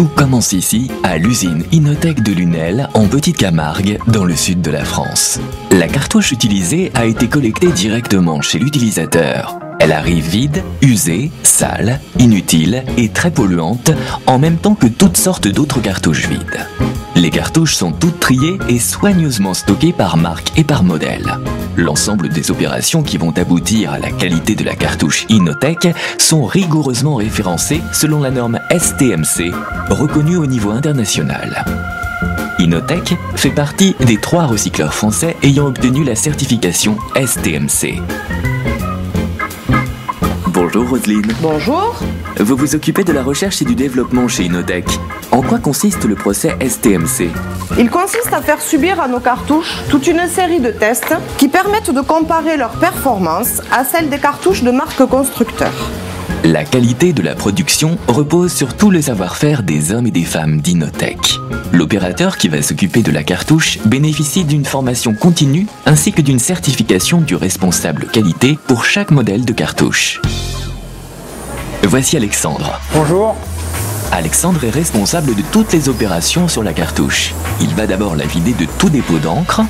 Tout commence ici, à l'usine Inotech de Lunel, en Petite-Camargue, dans le sud de la France. La cartouche utilisée a été collectée directement chez l'utilisateur. Elle arrive vide, usée, sale, inutile et très polluante, en même temps que toutes sortes d'autres cartouches vides. Les cartouches sont toutes triées et soigneusement stockées par marque et par modèle. L'ensemble des opérations qui vont aboutir à la qualité de la cartouche Inotech sont rigoureusement référencées selon la norme STMC, reconnue au niveau international. Inotech fait partie des 3 recycleurs français ayant obtenu la certification STMC. Bonjour Roselyne. Bonjour. Vous vous occupez de la recherche et du développement chez Inotech. En quoi consiste le procès STMC? Il consiste à faire subir à nos cartouches toute une série de tests qui permettent de comparer leur performance à celle des cartouches de marque constructeur. La qualité de la production repose sur tout le savoir-faire des hommes et des femmes d'Inotech. L'opérateur qui va s'occuper de la cartouche bénéficie d'une formation continue ainsi que d'une certification du responsable qualité pour chaque modèle de cartouche. Voici Alexandre. Bonjour. Alexandre est responsable de toutes les opérations sur la cartouche. Il va d'abord la vider de tout dépôt d'encre.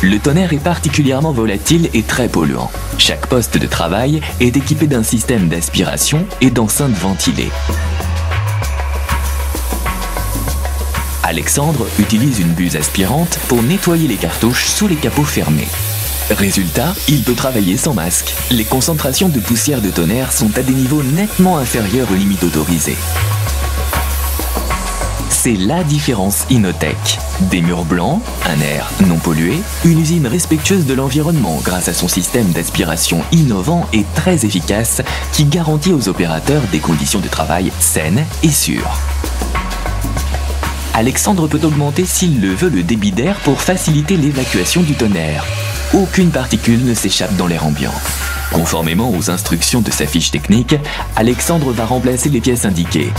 Le tonnerre est particulièrement volatile et très polluant. Chaque poste de travail est équipé d'un système d'aspiration et d'enceintes ventilées. Alexandre utilise une buse aspirante pour nettoyer les cartouches sous les capots fermés. Résultat, il peut travailler sans masque. Les concentrations de poussière de tonnerre sont à des niveaux nettement inférieurs aux limites autorisées. C'est la différence Inotech. Des murs blancs, un air non pollué, une usine respectueuse de l'environnement grâce à son système d'aspiration innovant et très efficace qui garantit aux opérateurs des conditions de travail saines et sûres. Alexandre peut augmenter s'il le veut le débit d'air pour faciliter l'évacuation du tonnerre. Aucune particule ne s'échappe dans l'air ambiant. Conformément aux instructions de sa fiche technique, Alexandre va remplacer les pièces indiquées.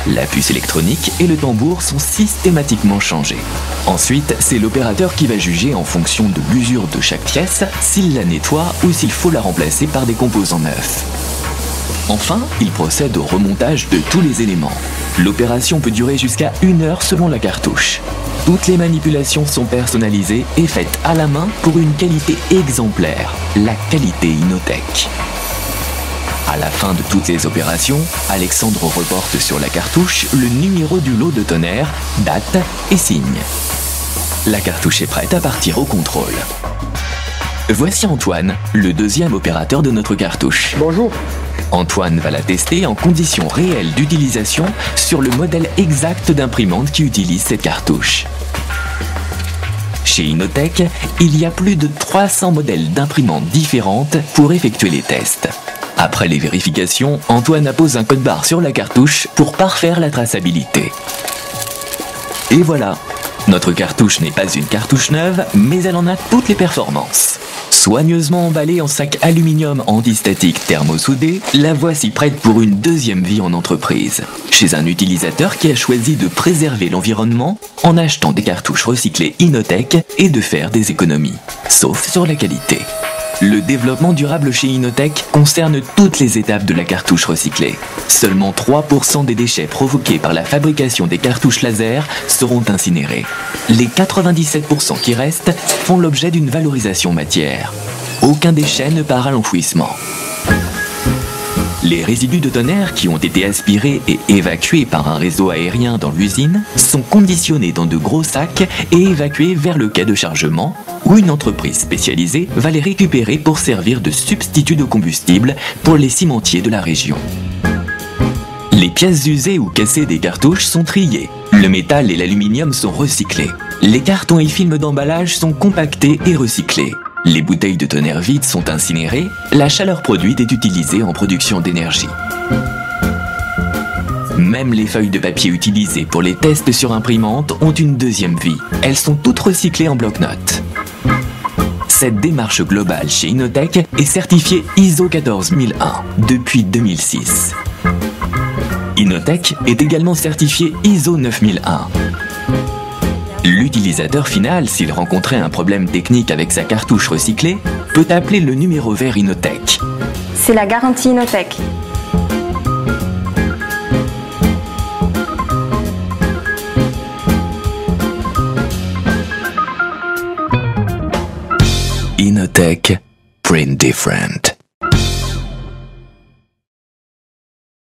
La puce électronique et le tambour sont systématiquement changés. Ensuite, c'est l'opérateur qui va juger en fonction de l'usure de chaque pièce s'il la nettoie ou s'il faut la remplacer par des composants neufs. Enfin, il procède au remontage de tous les éléments. L'opération peut durer jusqu'à 1 heure selon la cartouche. Toutes les manipulations sont personnalisées et faites à la main pour une qualité exemplaire, la qualité Inotech. À la fin de toutes les opérations, Alexandre reporte sur la cartouche le numéro du lot de tonnerre, date et signe. La cartouche est prête à partir au contrôle. Voici Antoine, le 2e opérateur de notre cartouche. Bonjour. Antoine va la tester en conditions réelles d'utilisation sur le modèle exact d'imprimante qui utilise cette cartouche. Chez Inotech, il y a plus de 300 modèles d'imprimantes différentes pour effectuer les tests. Après les vérifications, Antoine appose un code-barre sur la cartouche pour parfaire la traçabilité. Et voilà, notre cartouche n'est pas une cartouche neuve, mais elle en a toutes les performances. Soigneusement emballée en sac aluminium antistatique thermosoudé, la voici prête pour une 2e vie en entreprise, chez un utilisateur qui a choisi de préserver l'environnement en achetant des cartouches recyclées Inotech et de faire des économies, sauf sur la qualité. Le développement durable chez Inotech concerne toutes les étapes de la cartouche recyclée. Seulement 3% des déchets provoqués par la fabrication des cartouches laser seront incinérés. Les 97% qui restent font l'objet d'une valorisation matière. Aucun déchet ne part à l'enfouissement. Les résidus de tonnerre qui ont été aspirés et évacués par un réseau aérien dans l'usine sont conditionnés dans de gros sacs et évacués vers le quai de chargement où une entreprise spécialisée va les récupérer pour servir de substitut de combustible pour les cimentiers de la région. Les pièces usées ou cassées des cartouches sont triées. Le métal et l'aluminium sont recyclés. Les cartons et films d'emballage sont compactés et recyclés. Les bouteilles de tonnerre vides sont incinérées, la chaleur produite est utilisée en production d'énergie. Même les feuilles de papier utilisées pour les tests sur imprimante ont une 2e vie. Elles sont toutes recyclées en bloc-notes. Cette démarche globale chez Inotech est certifiée ISO 14001 depuis 2006. Inotech est également certifié ISO 9001. L'utilisateur final, s'il rencontrait un problème technique avec sa cartouche recyclée, peut appeler le numéro vert Inotech. c'est la garantie Inotech. Inotech, print different.